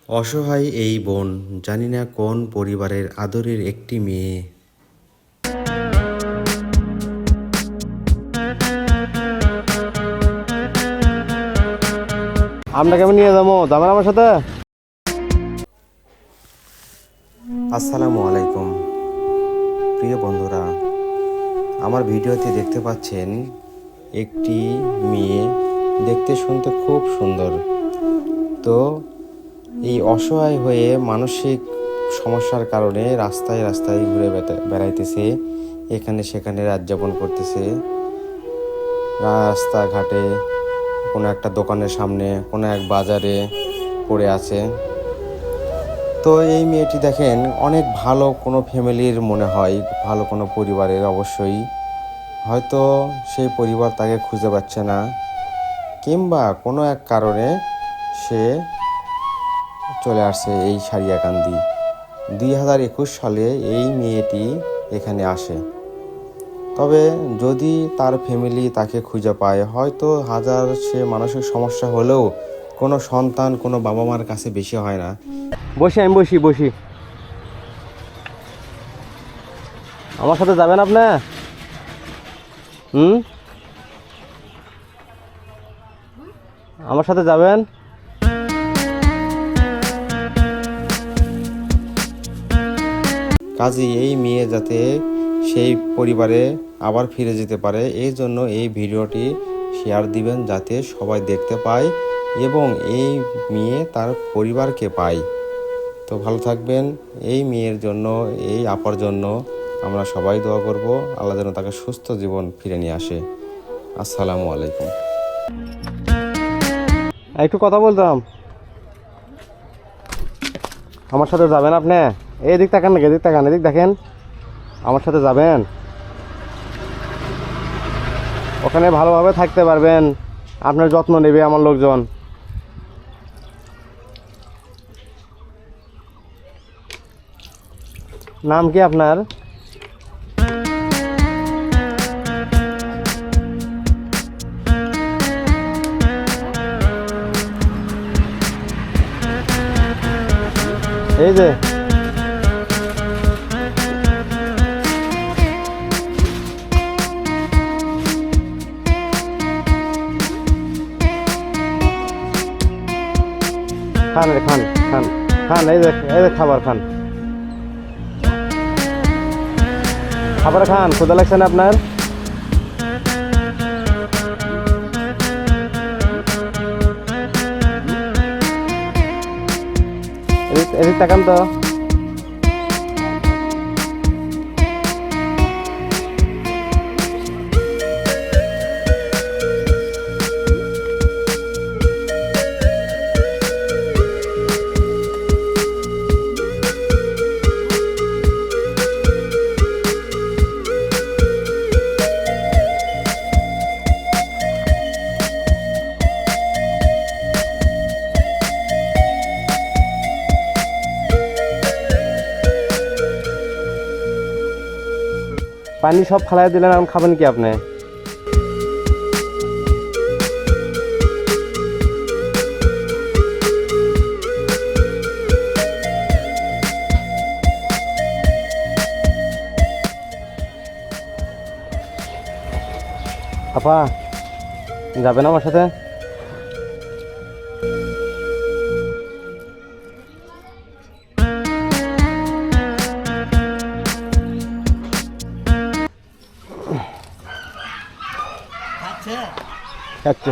অসহায় এই বোন, জানি না কোন পরিবারের আদরের একটি মেয়ে। আপনাকে আমি নিয়ে যাবো, যাবেন আমার সাথে? আসসালামু আলাইকুম প্রিয় বন্ধুরা, আমার ভিডিওতে দেখতে পাচ্ছেন একটি মেয়ে, দেখতে শুনতে খুব সুন্দর। তো এই অসহায় হয়ে মানসিক সমস্যার কারণে রাস্তায় রাস্তায় ঘুরে বেড়াইতেছে, এখানে সেখানে রাত যাপন করতেছে। রাস্তাঘাটে কোনো একটা দোকানের সামনে, কোনো এক বাজারে পড়ে আছে। তো এই মেয়েটি দেখেন অনেক ভালো কোনো ফ্যামিলির মনে হয়, ভালো কোনো পরিবারের অবশ্যই। হয়তো সেই পরিবার তাকে খুঁজে পাচ্ছে না, কিংবা কোনো এক কারণে সে চলে আসছে এই সারিয়াকান্দি। 2021 সালে এই মেয়েটি এখানে আসে। তবে যদি তার ফ্যামিলি তাকে খুঁজে পায়, হয়তো হাজার সে মানসিক সমস্যা হলেও কোনো সন্তান কোনো বাবা মার কাছে বেশি হয় না। আমি বসি আমার সাথে যাবেন আপনি? আমার সাথে যাবেন? কাজে এই মেয়ে যাতে সেই পরিবারে আবার ফিরে যেতে পারে, এই জন্য এই ভিডিওটি শেয়ার দিবেন যাতে সবাই দেখতে পায় এবং এই মেয়ে তার পরিবারকে পায়। তো ভালো থাকবেন। এই মেয়ের জন্য, এই আপার জন্য আমরা সবাই দোয়া করব, আল্লাহ যেন তাকে সুস্থ জীবন ফিরে নিয়ে আসে। আসসালামু আলাইকুম। একটু কথা বলতাম, আমার সাথে যাবেন আপনি? এদিক তাকান নাকি, এদিক তাকান, এদিক দেখেন। আমার সাথে যাবেন? ওখানে ভালোভাবে থাকতে পারবেন, আপনার যত্ন নেবে আমার লোকজন। নাম কি আপনার? এই যে খান রে, খান খান খান, এই যে খাবার খান, খাবার খান। ক্ষুধা লাগছে না আপনার? এদিক তাকান তো। পানি সব ফালাই দিলেন, এখন খাবেন কি আপনি? আপা, যাবেন আমার সাথে? খাচ্ছে খাচ্ছে।